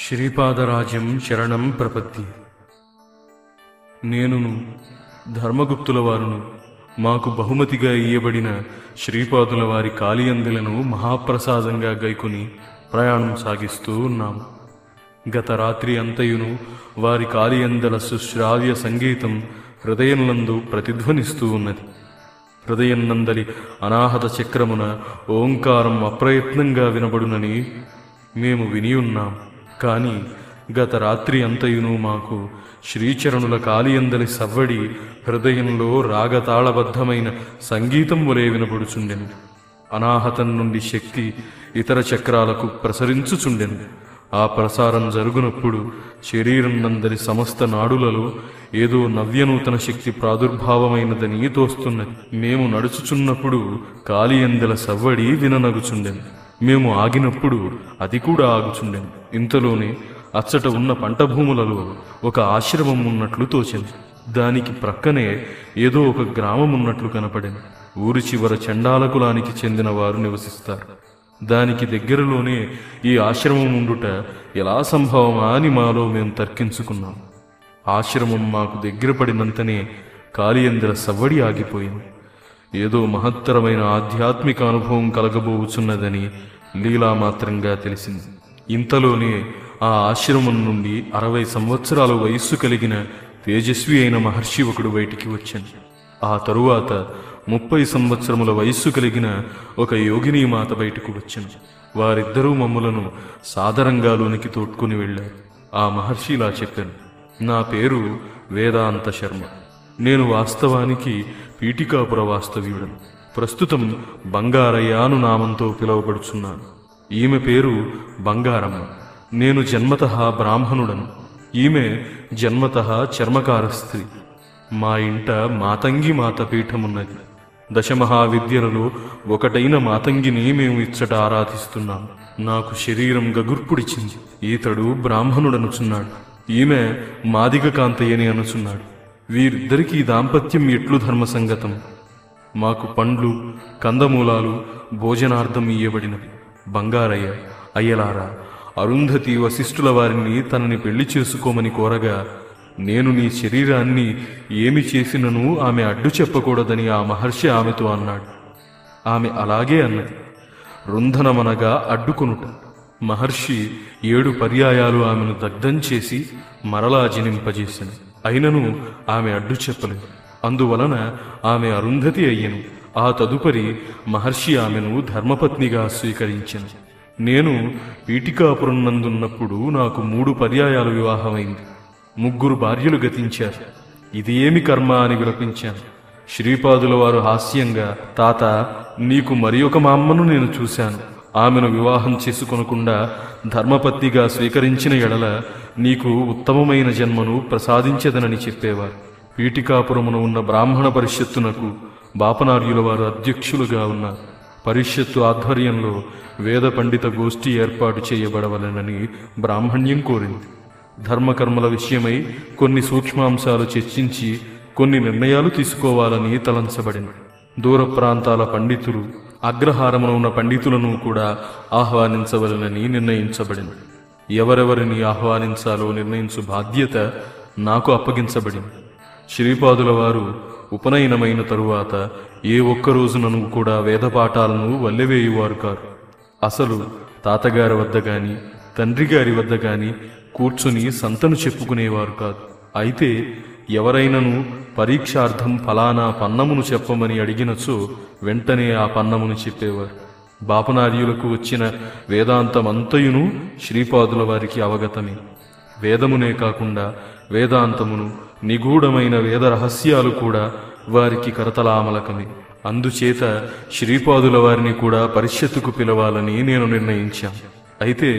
శ్రీపాదరాజ్యం శరణం ప్రపత్తి. నేనును ధర్మగుప్తుల వారును మాకు బహుమతిగా ఇయ్యబడిన శ్రీపాదుల వారి కాళియందెలను మహాప్రసాదంగా గైకొని ప్రయాణం సాగిస్తూ ఉన్నాము. గత రాత్రి అంతయును వారి కాళియందల సుశ్రావ్య సంగీతం హృదయంలందు ప్రతిధ్వనిస్తూ ఉన్నది. హృదయంనందలి అనాహత చక్రమున ఓంకారం అప్రయత్నంగా వినబడునని మేము వినియున్నాం. కానీ గత రాత్రి అంతయును మాకు శ్రీచరణుల కాళియందలి సవ్వడి హృదయంలో రాగతాళబద్ధమైన సంగీతం వలె వినబడుచుండెను. అనాహతం నుండి శక్తి ఇతర చక్రాలకు ప్రసరించుచుండెను. ఆ ప్రసారం జరుగునప్పుడు శరీరం నందరి సమస్త నాడులలో ఏదో నవ్యనూతన శక్తి ప్రాదుర్భావమైనదని తోస్తున్నది. మేము నడుచుచున్నప్పుడు కాళియందెల సవ్వడి విననగుచుండెను. మేము ఆగినప్పుడు అది కూడా ఆగుచుండెను. ఇంతలోనే అచ్చట ఉన్న పంట భూములలో ఒక ఆశ్రమం ఉన్నట్లు తోచింది. దానికి ప్రక్కనే ఏదో ఒక గ్రామం ఉన్నట్లు కనపడింది. ఊరి చివర చండాల కులానికి చెందిన వారు నివసిస్తారు. దానికి దగ్గరలోనే ఈ ఆశ్రమం ఉండుట ఎలా సంభవమా అని మాలో మేము తర్కించుకున్నాం. ఆశ్రమం మాకు దగ్గర పడినంతనే కాళియందెల సవ్వడి ఆగిపోయింది. ఏదో మహత్తరమైన ఆధ్యాత్మిక అనుభవం కలగబోచున్నదని లీలామాత్రంగా తెలిసింది. ఇంతలోనే ఆ ఆశ్రమం నుండి 60 సంవత్సరాల వయస్సు కలిగిన తేజస్వి అయిన మహర్షి ఒకడు బయటికి వచ్చాడు. ఆ తరువాత 30 సంవత్సరముల వయస్సు కలిగిన ఒక యోగిని మాత బయటకు వచ్చాను. వారిద్దరూ మమ్ములను సాదరంగాలోనికి తోడ్కొని వెళ్ళారు. ఆ మహర్షి ఇలా చెప్పాను: నా పేరు వేదాంత శర్మ. నేను వాస్తవానికి పీఠికాపుర వాస్తవ్యుడను. ప్రస్తుతం బంగారయ్య అను నామంతో పిలువబడుచున్నాను. ఈమె పేరు బంగారమ్మ. నేను జన్మతః బ్రాహ్మణుడను. ఈమె జన్మతః చర్మకార స్త్రీ. మా ఇంట మాతంగి మాత పీఠమున్నది. దశమహావిద్యలలో ఒకటైన మాతంగిని మేము ఇచ్చట ఆరాధిస్తున్నాము. నాకు శరీరం గగుర్పుడిచింది. ఈతడు బ్రాహ్మణుడనుచున్నాడు, ఈమె మాదిగ కాంతయ్యని అనుచున్నాడు. వీరిద్దరికీ దాంపత్యం ఎట్లు ధర్మసంగతం? మాకు పండ్లు కందమూలాలు భోజనార్థం ఇయ్యబడినవి. బంగారయ్య, అయ్యలారా, అరుంధతి వశిష్ఠుల వారిని తనని పెళ్లి చేసుకోమని కోరగా, నేను నీ శరీరాన్ని ఏమి చేసినను ఆమె అడ్డు చెప్పకూడదని ఆ మహర్షి ఆమెతో అన్నాడు. ఆమె అలాగే అన్నది. రుంధనమనగా అడ్డుకొనుట. మహర్షి 7 పర్యాయాలు ఆమెను దగ్ధం చేసి మరలా జనింపజేసింది. అయినను ఆమె అడ్డు చెప్పలేదు. అందువలన ఆమె అరుంధతి అయ్యను. ఆ తదుపరి మహర్షి ఆమెను ధర్మపత్నిగా స్వీకరించెను. నేను పీఠికాపురం నందున్నప్పుడు నాకు 3 పర్యాయాలు వివాహమైంది. 3 భార్యలు గతించారు. ఇది ఏమి కర్మ అని విలపించాను. శ్రీపాదుల వారు హాస్యంగా, తాత, నీకు మరి ఒక మా అమ్మను నేను చూశాను. ఆమెను వివాహం చేసుకొనకుండా ధర్మపత్నిగా స్వీకరించిన ఎడల నీకు ఉత్తమమైన జన్మను ప్రసాదించదనని చెప్పేవారు. పీఠికాపురమున ఉన్న బ్రాహ్మణ పరిషత్తునకు బాపనార్యుల వారు అధ్యక్షులుగా ఉన్నారు. పరిషత్తు ఆధ్వర్యంలో వేద పండిత గోష్ఠి ఏర్పాటు చేయబడవలనని బ్రాహ్మణ్యం కోరింది. ధర్మకర్మల విషయమై కొన్ని సూక్ష్మాంశాలు చర్చించి కొన్ని నిర్ణయాలు తీసుకోవాలని తలంచబడింది. దూర ప్రాంతాల పండితులు, అగ్రహారమున ఉన్న పండితులను కూడా ఆహ్వానించవలనని నిర్ణయించబడింది. ఎవరెవరిని ఆహ్వానించాలో నిర్ణయించు బాధ్యత నాకు అప్పగించబడింది. శ్రీపాదుల వారు ఉపనయనమైన తరువాత ఏ ఒక్క రోజునను కూడా వేదపాఠాలను వల్లెవేయువారు కారు. అసలు తాతగారి వద్ద గాని తండ్రి గారి వద్ద గాని కూర్చుని సంతను చెప్పుకునేవారు కాదు. అయితే ఎవరైనను పరీక్షార్థం ఫలానా పన్నమును చెప్పమని అడిగినచో వెంటనే ఆ పన్నమును చెప్పేవారు. బాపనార్యులకు వచ్చిన వేదాంతమంతయును శ్రీపాదుల వారికి అవగతమే. వేదమునే కాకుండా వేదాంతమును, నిగూఢమైన వేద రహస్యాలు కూడా వారికి కరతలామలకమే. అందుచేత శ్రీపాదుల వారిని కూడా పరిషత్తుకు పిలవాలని నేను నిర్ణయించాను. అయితే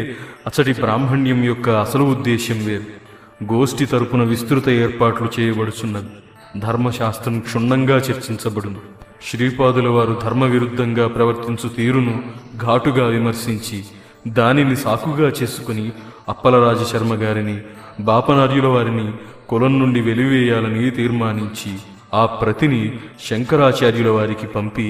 అచ్చటి బ్రాహ్మణ్యం యొక్క అసలు ఉద్దేశ్యం వేరు. గోష్ఠి తరపున విస్తృత ఏర్పాట్లు చేయబడుచున్నది. ధర్మశాస్త్రం క్షుణ్ణంగా చర్చించబడును. శ్రీపాదుల వారు ధర్మ విరుద్ధంగా ప్రవర్తించు తీరును ఘాటుగా విమర్శించి దానిని సాకుగా చేసుకుని అప్పలరాజు శర్మ గారిని, బాపనార్యుల వారిని కులం నుండి వెలివేయాలని తీర్మానించి ఆ ప్రతిని శంకరాచార్యుల వారికి పంపి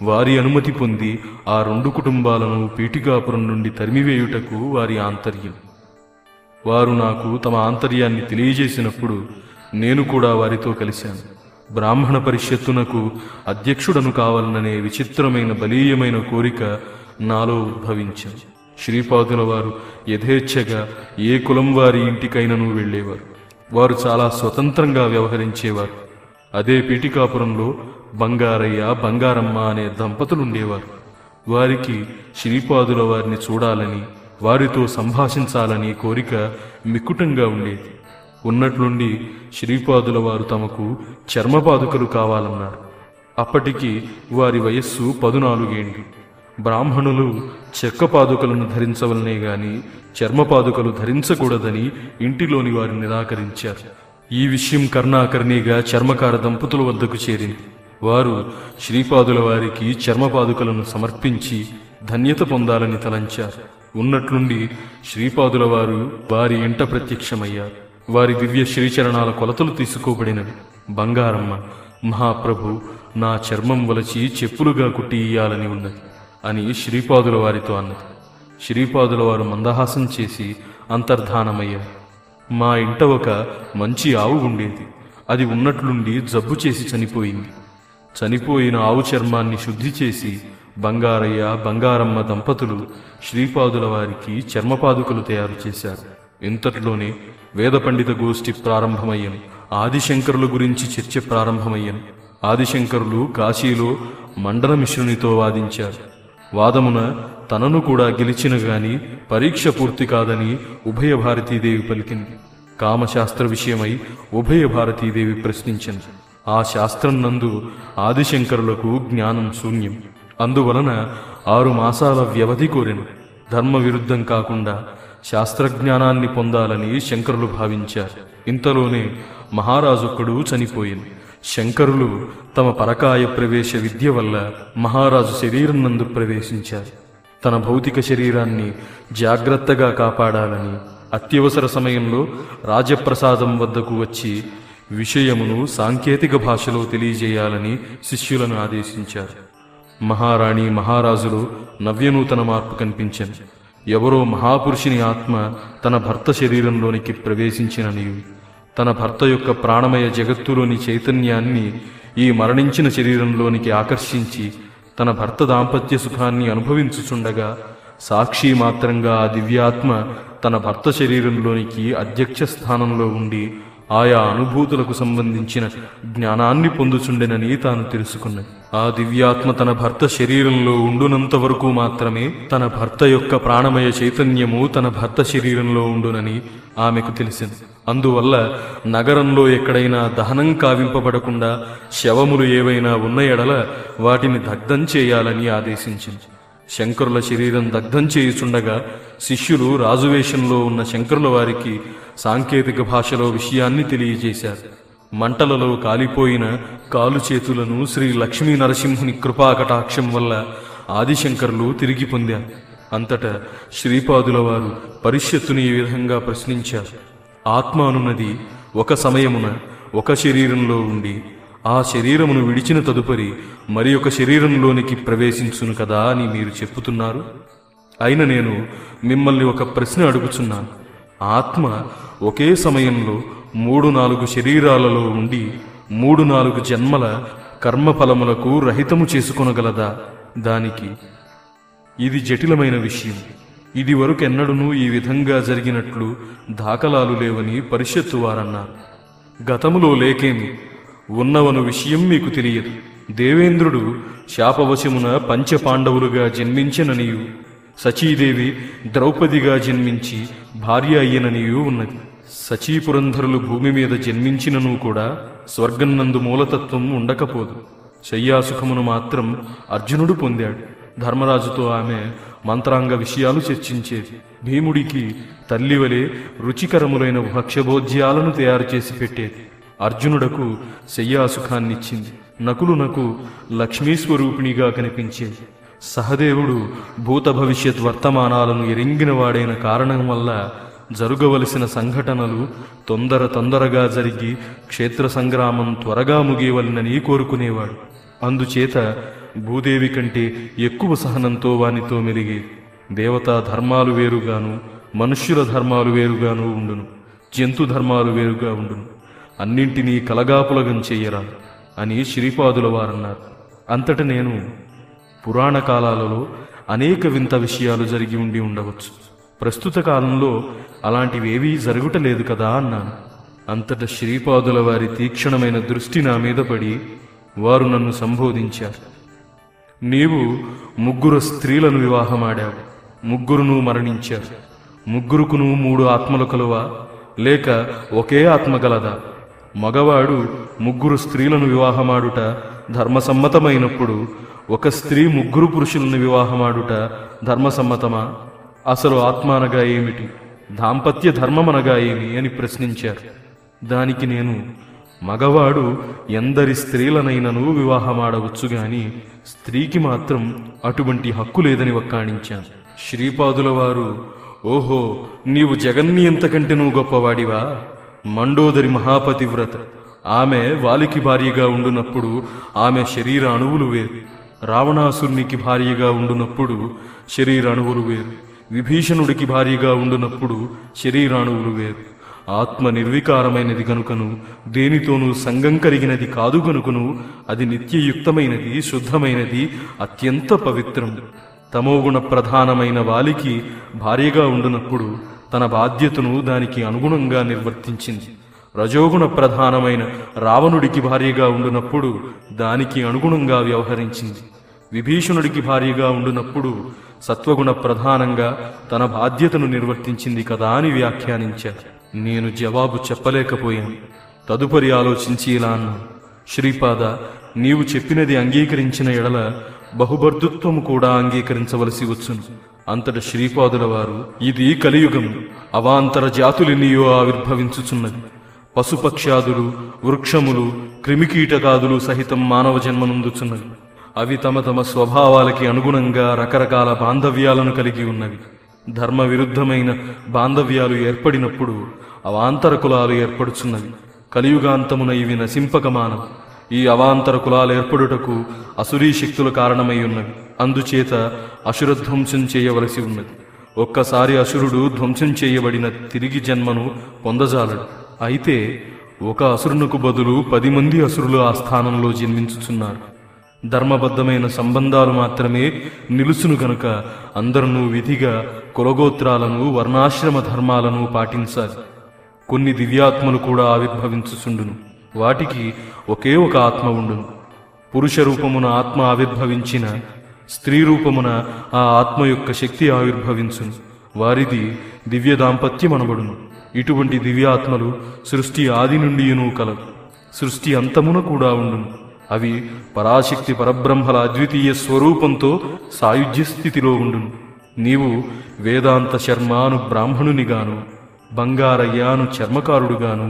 వారి అనుమతి పొంది ఆ 2 కుటుంబాలను పీఠికాపురం నుండి తరిమివేయుటకు వారి ఆంతర్యం. వారు నాకు తమ ఆంతర్యాన్ని తెలియజేసినప్పుడు నేను కూడా వారితో కలిశాను. బ్రాహ్మణ పరిషత్తునకు అధ్యక్షుడను కావాలననే విచిత్రమైన బలీయమైన కోరిక నాలో ఉద్భవించింది. శ్రీపాదుల వారు యథేచ్ఛగా ఏ కులం వారి ఇంటికైనను వెళ్ళేవారు. వారు చాలా స్వతంత్రంగా వ్యవహరించేవారు. అదే పీఠికాపురంలో బంగారయ్య, బంగారమ్మ అనే దంపతులుండేవారు. వారికి శ్రీపాదుల వారిని చూడాలని, వారితో సంభాషించాలని కోరిక మిక్కుటంగా ఉండేది. ఉన్నట్లుండి శ్రీపాదుల వారు తమకు చర్మపాదుకలు కావాలన్నారు. అప్పటికి వారి వయస్సు 14 ఏండ్లు. బ్రాహ్మణులు చెక్కపాదుకలను ధరించవలనే గాని చర్మపాదుకలు ధరించకూడదని ఇంటిలోని వారు నిరాకరించారు. ఈ విషయం కర్ణాకర్ణిగా చర్మకార దంపతుల వద్దకు చేరింది. వారు శ్రీపాదుల వారికి చర్మపాదుకలను సమర్పించి ధన్యత పొందాలని తలంచారు. ఉన్నట్లుండి శ్రీపాదుల వారు వారి ఇంట ప్రత్యక్షమయ్యారు. వారి దివ్య శ్రీచరణాల కొలతలు తీసుకోబడినవి. బంగారమ్మ, మహాప్రభు, నా చర్మం వలచి చెప్పులుగా కుట్టి ఇయ్యాలని ఉన్నది అని శ్రీపాదుల వారితో అన్నది. శ్రీపాదుల వారు మందహాసం చేసి అంతర్ధానమయ్యారు. మా ఇంట ఒక మంచి ఆవు ఉండేది. అది ఉన్నట్లుండి జబ్బు చేసి చనిపోయింది. చనిపోయిన ఆవు చర్మాన్ని శుద్ధి చేసి బంగారయ్య, బంగారమ్మ దంపతులు శ్రీపాదుల వారికి చర్మపాదుకలు తయారు చేశారు. ఇంతట్లోనే వేద పండిత గోష్ఠి ప్రారంభమయ్యను. ఆదిశంకరుల గురించి చర్చ ప్రారంభమయ్యను. ఆదిశంకరులు కాశీలో మండన మిశ్రునితో వాదించారు. వాదమున తనను కూడా గెలిచిన గాని పరీక్ష పూర్తి కాదని ఉభయ భారతీదేవి పలికింది. కామశాస్త్ర విషయమై ఉభయ భారతీదేవి ప్రశ్నించింది. ఆ శాస్త్రం నందు ఆదిశంకరులకు జ్ఞానం శూన్యం. అందువలన 6 మాసాల వ్యవధి కోరెను. ధర్మ విరుద్ధం కాకుండా శాస్త్రజ్ఞానాన్ని పొందాలని శంకరులు భావించారు. ఇంతలోనే మహారాజొక్కడు చనిపోయింది. శంకరులు తమ పరకాయ ప్రవేశ విద్య వల్ల మహారాజు శరీరం నందు ప్రవేశించారు. తన భౌతిక శరీరాన్ని జాగ్రత్తగా కాపాడాలని అత్యవసర సమయంలో రాజప్రసాదం వద్దకు వచ్చి విషయమును సాంకేతిక భాషలో తెలియజేయాలని శిష్యులను ఆదేశించారు. మహారాణి, మహారాజులో నవ్యనూతన మార్పు కనిపించింది. ఎవరో మహాపురుషుని ఆత్మ తన భర్త శరీరంలోనికి ప్రవేశించిననియు, తన భర్త యొక్క ప్రాణమయ జగత్తులోని చైతన్యాన్ని ఈ మరణించిన శరీరంలోనికి ఆకర్షించి తన భర్త దాంపత్య సుఖాన్ని అనుభవించుచుండగా సాక్షి మాత్రంగా ఆ దివ్యాత్మ తన భర్త శరీరంలోనికి అధ్యక్ష స్థానంలో ఉండి ఆయా అనుభూతులకు సంబంధించిన జ్ఞానాన్ని పొందుచుండెనని తాను తెలుసుకున్నది. ఆ దివ్యాత్మ తన భర్త శరీరంలో ఉండునంత వరకు మాత్రమే తన భర్త యొక్క ప్రాణమయ చైతన్యము తన భర్త శరీరంలో ఉండునని ఆమెకు తెలిసింది. అందువల్ల నగరంలో ఎక్కడైనా దహనం కావింపబడకుండా శవములు ఏవైనా ఉన్న ఎడల వాటిని దగ్ధం చేయాలని ఆదేశించింది. శంకరుల శరీరం దగ్ధం చేయుచుండగా శిష్యులు రాజువేషంలో ఉన్న శంకరుల వారికి సాంకేతిక భాషలో విషయాన్ని తెలియజేశారు. మంటలలో కాలిపోయిన కాలు చేతులను శ్రీ లక్ష్మీ నరసింహుని కృపాకటాక్షం వల్ల ఆదిశంకరులు తిరిగి పొందారు. అంతటా శ్రీపాదుల వారు పరిషత్తుని ఈ విధంగా ప్రశ్నించారు. ఆత్మ అనున్నది ఒక సమయమున ఒక శరీరంలో ఉండి ఆ శరీరమును విడిచిన తదుపరి మరి ఒక శరీరంలోనికి ప్రవేశించును కదా అని మీరు చెప్పుతున్నారు. అయిన నేను మిమ్మల్ని ఒక ప్రశ్న అడుగుచున్నాను. ఆత్మ ఒకే సమయంలో 3-4 శరీరాలలో ఉండి 3-4 జన్మల కర్మఫలములకు రహితము చేసుకొనగలదా? దానికి ఇది జటిలమైన విషయం. ఇది వరకెన్నడూనూ ఈ విధంగా జరిగినట్లు దాఖలాలు లేవని పరిషత్తు వారన్నారు. గతములో లేకేమి, ఉన్నవను విషయం మీకు తెలియదు. దేవేంద్రుడు శాపవశమున పంచపాండవులుగా జన్మించననియు, సచీదేవి ద్రౌపదిగా జన్మించి భార్య అయ్యననియూ ఉన్నది. సచీపురంధరులు భూమి మీద జన్మించినను కూడా స్వర్గంనందు మూలతత్వం ఉండకపోదు. శయ్యాసుఖమును మాత్రం అర్జునుడు పొందాడు. ధర్మరాజుతో ఆమె మంత్రాంగ విషయాలు చర్చించేది. భీముడికి తల్లివలే రుచికరములైన భక్ష్యభోజ్యాలను తయారు చేసి పెట్టేది. అర్జునుడకు శయ్యాసుఖాన్నిచ్చింది. నకులునకు లక్ష్మీస్వరూపిణిగా కనిపించేది. సహదేవుడు భూత భవిష్యత్ వర్తమానాలను ఎరింగినవాడైన కారణం వల్ల జరుగవలసిన సంఘటనలు తొందరగా జరిగి క్షేత్ర సంగ్రామం త్వరగా ముగియవలనని కోరుకునేవాడు. అందుచేత భూదేవి కంటే ఎక్కువ సహనంతో వానితో మెలిగేది. దేవతా ధర్మాలు వేరుగాను మనుష్యుల ధర్మాలు వేరుగాను ఉండును, జంతు ధర్మాలు వేరుగా ఉండును, అన్నింటినీ కలగాపులగం చెయ్యరా అని శ్రీపాదుల వారన్నారు. అంతట నేను పురాణ కాలాలలో అనేక వింత విషయాలు జరిగి ఉండి ఉండవచ్చు, ప్రస్తుత కాలంలో అలాంటివేవీ జరుగుటలేదు కదా అన్నాను. అంతట శ్రీపాదుల వారి తీక్షణమైన దృష్టి నా మీద పడి వారు నన్ను సంబోధించారు. నీవు 3 స్త్రీలను వివాహమాడావు, 3 మరణించారు. 3కును 3 ఆత్మలు కలువా, లేక ఒకే ఆత్మ గలదా? మగవాడు 3 స్త్రీలను వివాహమాడుట ధర్మసమ్మతమైనప్పుడు ఒక స్త్రీ 3 పురుషులను వివాహమాడుట ధర్మసమ్మతమా? అసలు ఆత్మ అనగా ఏమిటి, దాంపత్య ధర్మమనగా ఏమి అని ప్రశ్నించారు. దానికి నేను, మగవాడు ఎందరి స్త్రీలనైనను వివాహమాడవచ్చు గాని స్త్రీకి మాత్రం అటువంటి హక్కు లేదని వక్కాణించాను. శ్రీపాదుల వారు, ఓహో, నీవు జగన్నియంతకంటేనూ గొప్పవాడివా? మండోదరి మహాపతివ్రత, ఆమె వాలికి భార్యగా ఉండునప్పుడు ఆమె శరీర అణువులు వేరు, రావణాసురునికి భార్యగా ఉండునప్పుడు శరీర అణువులు వేరు, విభీషణుడికి భార్యగా ఉండునప్పుడు శరీరాణువులు వేరు. ఆత్మ నిర్వికారమైనది గనుకను, దేనితోనూ సంగం కలిగినది కాదు గనుకను, అది నిత్యయుక్తమైనది, శుద్ధమైనది, అత్యంత పవిత్రం. తమోగుణ ప్రధానమైన వాలికి భార్యగా ఉండునప్పుడు తన బాధ్యతను దానికి అనుగుణంగా నిర్వర్తించింది. రజోగుణ ప్రధానమైన రావణుడికి భార్యగా ఉండునప్పుడు దానికి అనుగుణంగా వ్యవహరించింది. విభీషణుడికి భార్యగా ఉండునప్పుడు సత్వగుణ ప్రధానంగా తన బాధ్యతను నిర్వర్తించింది కదా అని వ్యాఖ్యానించారు. నేను జవాబు చెప్పలేకపోయాను. తదుపరి ఆలోచించి ఇలా అన్నాను, శ్రీపాద, నీవు చెప్పినది అంగీకరించిన ఎడల బహుభర్తృత్వము కూడా అంగీకరించవలసి వచ్చును. అంతట శ్రీపాదుల వారు, ఇది కలియుగము, అవాంతర జాతులెన్నియో ఆవిర్భవించుచున్నది. పశుపక్ష్యాదులు, వృక్షములు, క్రిమికీటకాదులు సహితం మానవ జన్మనుందుచున్నవి. అవి తమ తమ స్వభావాలకి అనుగుణంగా రకరకాల బాంధవ్యాలను కలిగి ఉన్నవి. ధర్మ విరుద్ధమైన బాంధవ్యాలు ఏర్పడినప్పుడు అవాంతర కులాలు ఏర్పడుచున్నవి. కలియుగాంతమున ఇవి నశింపకమానవు. ఈ అవాంతర కులాలు ఏర్పడుటకు అసురీ శక్తుల కారణమై ఉన్నవి. అందుచేత అసురధ్వంసం చేయవలసి ఉన్నది. ఒక్కసారి అసురుడు ధ్వంసం చేయబడిన తిరిగి జన్మను పొందజాలడు. అయితే ఒక అసురునకు బదులు 10 మంది అసురులు ఆ స్థానంలో జన్మించుచున్నారు. ధర్మబద్ధమైన సంబంధాలు మాత్రమే నిలుసును గనుక అందరూ విధిగా కులగోత్రాలను, వర్ణాశ్రమ ధర్మాలను పాటించాలి. కొన్ని దివ్యాత్మలు కూడా ఆవిర్భవించుచుండును. వాటికి ఒకే ఒక ఆత్మ ఉండును. పురుష రూపమున ఆత్మ ఆవిర్భవించిన స్త్రీ రూపమున ఆ ఆత్మ యొక్క శక్తి ఆవిర్భవించును. వారిది దివ్య దాంపత్యమనబడును. ఇటువంటి దివ్యాత్మలు సృష్టి ఆది నుండియును కలవు, సృష్టి అంతమున కూడా ఉండును. అవి పరాశక్తి పరబ్రహ్మల అద్వితీయ స్వరూపంతో సాయుధ్య స్థితిలో ఉండును. నీవు వేదాంత శర్మాను బ్రాహ్మణునిగాను, బంగారయ్యాను చర్మకారుడుగాను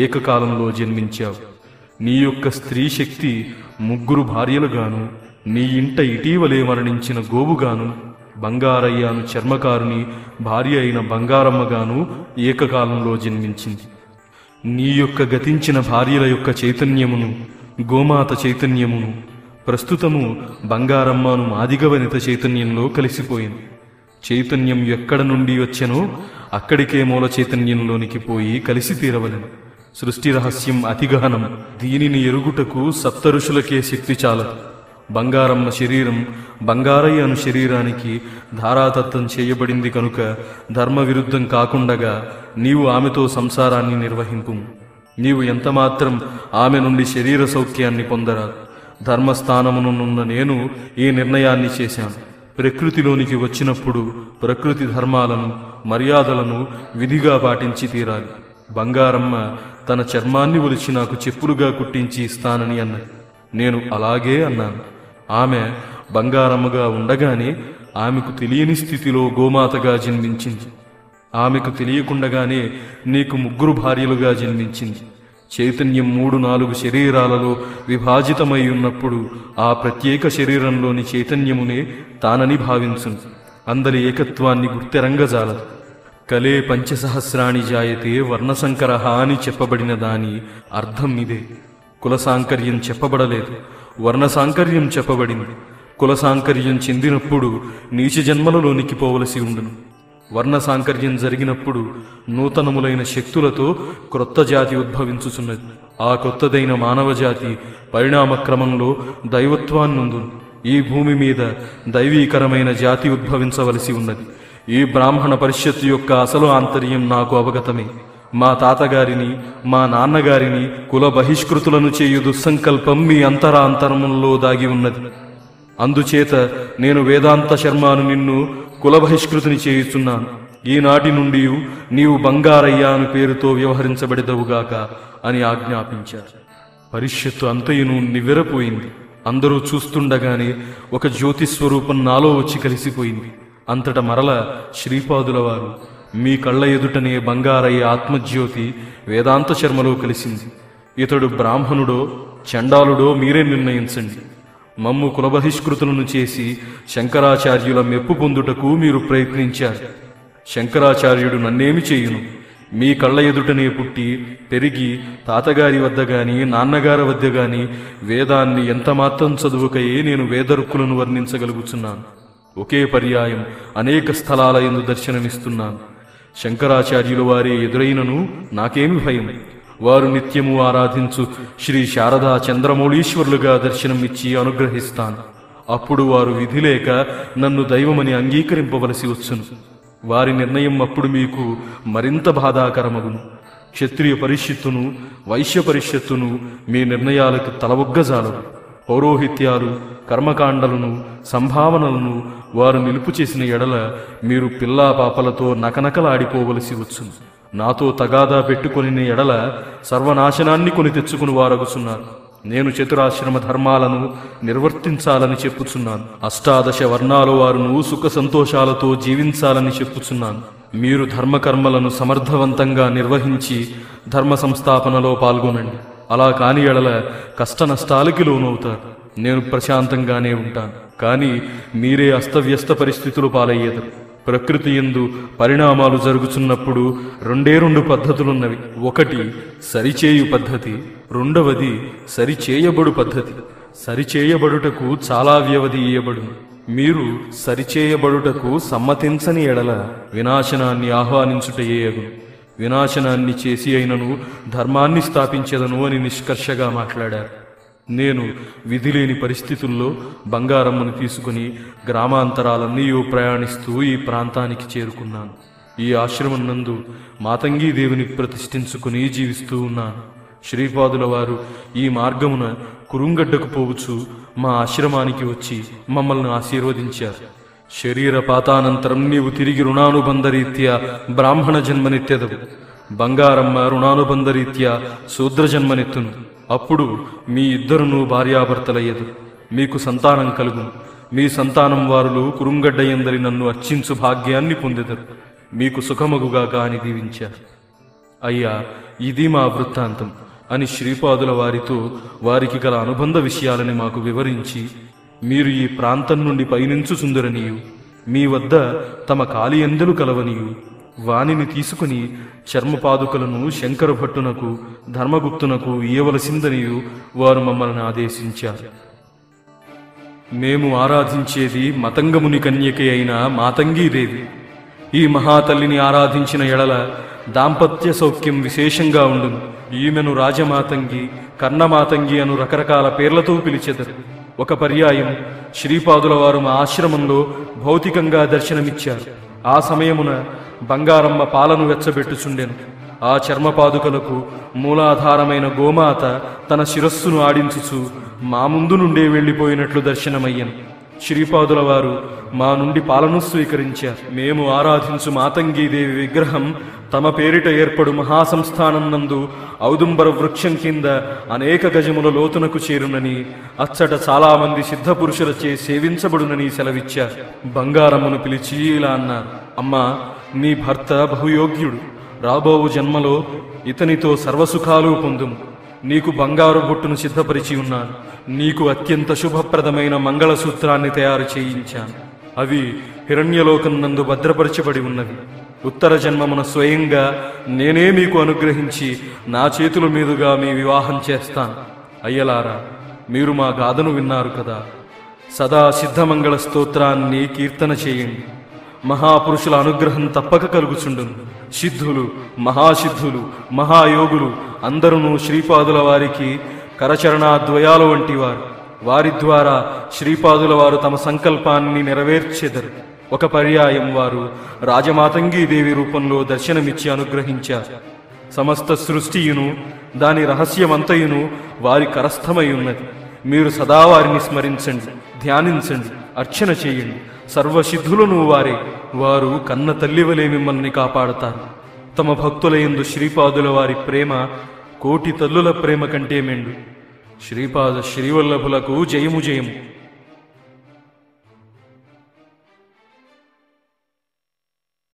ఏకకాలంలో జన్మించావు. నీ యొక్క స్త్రీ శక్తి 3 భార్యలుగాను, నీ ఇంట ఇటీవలే మరణించిన గోవుగాను, బంగారయ్యాను చర్మకారుని భార్య అయిన బంగారమ్మగాను ఏకకాలంలో జన్మించింది. నీ యొక్క గతించిన భార్యల యొక్క చైతన్యమును, గోమాత చైతన్యమును ప్రస్తుతము బంగారమ్మను మాదిగవనిత చైతన్యంలో కలిసిపోయింది. చైతన్యం ఎక్కడ నుండి వచ్చెనో అక్కడికే మూల చైతన్యంలోనికి పోయి కలిసి తీరవలెను. సృష్టి రహస్యం అతిగహనం. దీనిని ఎరుగుటకు 7 ఋషులకే శక్తి చాలదు. బంగారమ్మ శరీరం బంగారయ్యను శరీరానికి ధారాతత్వం చేయబడింది కనుక ధర్మ విరుద్ధం కాకుండగా నీవు ఆమెతో సంసారాన్ని నిర్వహింపు. నీవు ఎంతమాత్రం ఆమె నుండి శరీర సౌఖ్యాన్ని పొందరాదు. ధర్మస్థానమునున్న నేను ఈ నిర్ణయాన్ని చేశాను. ప్రకృతిలోనికి వచ్చినప్పుడు ప్రకృతి ధర్మాలను, మర్యాదలను విధిగా పాటించి తీరాలి. బంగారమ్మ తన చర్మాన్ని ఒలిచి నాకు చెప్పులుగా కుట్టించి ఇస్తానని అన్నది. నేను అలాగే అన్నాను. ఆమె బంగారమ్మగా ఉండగానే ఆమెకు తెలియని స్థితిలో గోమాతగా జన్మించింది. ఆమెకు తెలియకుండగానే నీకు 3 భార్యలుగా జన్మించింది. చైతన్యం 3-4 శరీరాలలో విభాజితమై ఉన్నప్పుడు ఆ ప్రత్యేక శరీరంలోని చైతన్యమునే తానని భావించును. అందరి ఏకత్వాన్ని గుర్తెరంగజాలదు. కలే పంచసహస్రాణి జాయతే వర్ణసంకరః అని చెప్పబడిన దాని అర్థం ఇదే. కులసాంకర్యం చెప్పబడలేదు, వర్ణసాంకర్యం చెప్పబడింది. కులసాంకర్యం చెందినప్పుడు నీచ జన్మలలోనికి పోవలసి ఉండును. వర్ణ సాంకర్యం జరిగినప్పుడు నూతనములైన శక్తులతో క్రొత్త జాతి ఉద్భవించుచున్నది. ఆ కొత్తదైన మానవ జాతి పరిణామ క్రమంలో దైవత్వాన్నందును ఈ భూమి మీద దైవీకరమైన జాతి ఉద్భవించవలసి ఉన్నది. ఈ బ్రాహ్మణ పరిషత్తు యొక్క అసలు ఆంతర్యం నాకు అవగతమే. మా తాతగారిని, మా నాన్నగారిని కుల బహిష్కృతులను చేయు దుస్సంకల్పం మీ అంతరాంతరములో దాగి ఉన్నది. అందుచేత నేను వేదాంత శర్మను నిన్ను కుల బహిష్కృతిని చేయుచున్నాను. ఈనాటి నుండి నీవు బంగారయ్య అను పేరుతో వ్యవహరించబడేదవుగాక అని ఆజ్ఞాపించారు. పరిషత్తు అంతయును నివ్వెరపోయింది. అందరూ చూస్తుండగానే ఒక జ్యోతిస్వరూపం నాలో వచ్చి కలిసిపోయింది. అంతట మరల శ్రీపాదుల వారు, మీ కళ్ళ ఎదుటనే బంగారయ్య ఆత్మజ్యోతి వేదాంత శర్మలో కలిసింది. ఇతడు బ్రాహ్మణుడో చండాలుడో మీరే నిర్ణయించండి. మమ్ము కులబహిష్కృతులను చేసి శంకరాచార్యుల మెప్పు పొందుటకు మీరు ప్రయత్నించారు. శంకరాచార్యుడు నన్నేమి చేయును? మీ కళ్ళ ఎదుటనే పుట్టి పెరిగి తాతగారి వద్ద గాని నాన్నగారి వద్ద గాని వేదాన్ని ఎంతమాత్రం చదువుకయే నేను వేదరుక్కులను వర్ణించగలుగుతున్నాను. ఒకే పర్యాయం అనేక స్థలాల యందు దర్శనమిస్తున్నాను. శంకరాచార్యుల వారే ఎదురైనను నాకేమి భయం? వారు నిత్యము ఆరాధించు శ్రీ శారదా చంద్రమౌళీశ్వరులుగా దర్శనం ఇచ్చి అనుగ్రహిస్తాను. అప్పుడు వారు విధి లేక నన్ను దైవమని అంగీకరింపవలసి వచ్చును. వారి నిర్ణయం అప్పుడు మీకు మరింత బాధాకరమగును. క్షత్రియ పరిషత్తును వైశ్య పరిషత్తును మీ నిర్ణయాలకు తలవొగ్గజాలరు. పౌరోహిత్యాలు కర్మకాండలను సంభావనలను వారు నిలుపు చేసిన ఎడల మీరు పిల్లా పాపలతో నకనకలాడిపోవలసి వచ్చును. నాతో తగాదా పెట్టుకొని ఎడల సర్వనాశనాన్ని కొని తెచ్చుకుని వారగుచున్నారు. నేను చతురాశ్రమ ధర్మాలను నిర్వర్తించాలని చెప్పుచున్నాను. అష్టాదశ వర్ణాల వారును సుఖ సంతోషాలతో జీవించాలని చెప్పుచున్నాను. మీరు ధర్మకర్మలను సమర్థవంతంగా నిర్వహించి ధర్మ సంస్థాపనలో పాల్గొనండి. అలా కాని ఎడల కష్ట నష్టాలకి లోనవుతారు. నేను ప్రశాంతంగానే ఉంటాను, కానీ మీరే అస్తవ్యస్త పరిస్థితులు పాలయ్యేదరు. ప్రకృతి యందు పరిణామాలు జరుగుతున్నప్పుడు రెండు పద్ధతులున్నవి. ఒకటి సరిచేయు పద్ధతి, రెండవది సరిచేయబడు పద్ధతి. సరిచేయబడుటకు చాలా వ్యవధి ఇయ్యబడును. మీరు సరిచేయబడుటకు సమ్మతించని ఎడల వినాశనాన్ని ఆహ్వానించుటయే అగును. వినాశనాన్ని చేసి అయినను ధర్మాన్ని స్థాపించదను అని నిష్కర్షగా మాట్లాడారు. నేను విధిలేని పరిస్థితుల్లో బంగారమ్మను తీసుకుని గ్రామాంతరాలన్నీ ప్రయాణిస్తూ ఈ ప్రాంతానికి చేరుకున్నాను. ఈ ఆశ్రమం నందు మాతంగీదేవిని ప్రతిష్ఠించుకుని జీవిస్తూ ఉన్నాను. శ్రీపాదుల వారు ఈ మార్గమున కురుంగడ్డకు పోవచ్చు మా ఆశ్రమానికి వచ్చి మమ్మల్ని ఆశీర్వదించారు. శరీర పాతానంతరం నీవు తిరిగి రుణానుబంధరీత్యా బ్రాహ్మణ జన్మనెత్తెదవు. బంగారమ్మ రుణానుబంధరీత్యా శూద్ర జన్మనెత్తును. అప్పుడు మీ ఇద్దరును భార్యాభర్తలయ్యదు. మీకు సంతానం కలుగును. మీ సంతానం వారులు కురుంగడ్డయందరి నన్ను అర్చించు భాగ్యాన్ని పొందెదరు. మీకు సుఖమగుగా కాని దీవించారు. అయ్యా, ఇది మా వృత్తాంతం అని శ్రీపాదుల వారితో వారికి గల అనుబంధ విషయాలని మాకు వివరించి, మీరు ఈ ప్రాంతం నుండి పయనించుచుందరనియు, మీ వద్ద తమ కాలియందెలు కలవనియు, వానిని తీసుకుని చర్మపాదుకలను శంకర భట్టునకు ధర్మగుప్తునకు ఇయ్యవలసిందనియు వారు మమ్మల్ని ఆదేశించారు. మేము ఆరాధించేది మతంగముని కన్యకే అయిన మాతంగీదేవి. ఈ మహాతల్లిని ఆరాధించిన ఎడల దాంపత్య సౌఖ్యం విశేషంగా ఉండును. ఈమెను రాజమాతంగి, కర్ణమాతంగి అను రకరకాల పేర్లతో పిలిచెదరు. ఒక పర్యాయం శ్రీపాదుల వారు మా ఆశ్రమంలో భౌతికంగా దర్శనమిచ్చారు. ఆ సమయమున బంగారమ్మ పాలను వెచ్చబెట్టుచుండెను. ఆ చర్మపాదుకలకు మూలాధారమైన గోమాత తన శిరస్సును ఆడించుచు మా ముందు నుండే వెళ్లిపోయినట్లు దర్శనమయ్యను. శ్రీపాదుల వారు మా నుండి పాలను స్వీకరించారు. మేము ఆరాధించు మాతంగీదేవి విగ్రహం తమ పేరిట ఏర్పడు మహాసంస్థానం నందు ఔదుంబర వృక్షం కింద అనేక గజముల లోతునకు చేరునని, అచ్చట చాలా మంది సిద్ధ పురుషులచే సేవించబడునని సెలవిచ్చారు. బంగారమ్మను పిలిచి ఇలా అన్నారు: అమ్మా, నీ భర్త బహుయోగ్యుడు. రాబోవు జన్మలో ఇతనితో సర్వసుఖాలు పొందుము. నీకు బంగారు బొట్టును సిద్ధపరిచి ఉన్నాను. నీకు అత్యంత శుభప్రదమైన మంగళసూత్రాన్ని తయారు చేయించాను. అవి హిరణ్యలోకం నందు భద్రపరచబడి ఉన్నవి. ఉత్తర జన్మమున స్వయంగా నేనే మీకు అనుగ్రహించి నా చేతుల మీదుగా మీ వివాహం చేస్తాను. అయ్యలారా, మీరు మా గాథను విన్నారు కదా. సదా సిద్ధమంగళ స్తోత్రాన్ని కీర్తన చేయండి. మహాపురుషుల అనుగ్రహం తప్పక కలుగుచుండును. సిద్ధులు, మహాసిద్ధులు, మహాయోగులు అందరూ శ్రీపాదుల వారికి కరచరణాద్వయాలు వంటివారు. వారి ద్వారా శ్రీపాదుల వారు తమ సంకల్పాన్ని నెరవేర్చెదరు. ఒక పర్యాయం వారు రాజమాతంగీదేవి రూపంలో దర్శనమిచ్చి అనుగ్రహించారు. సమస్త సృష్టియును దాని రహస్యమంతయును వారి కరస్థమై ఉన్నది. మీరు సదా వారిని స్మరించండి, ధ్యానించండి, అర్చన చేయండి. సర్వసిద్ధులను వారే. వారు కన్న తల్లివలే మిమ్మల్ని కాపాడతారు. తమ భక్తులయందు శ్రీపాదుల వారి ప్రేమ కోటి తల్లుల ప్రేమ కంటే మెండు. శ్రీపాద శ్రీవల్లభులకు జయము జయము.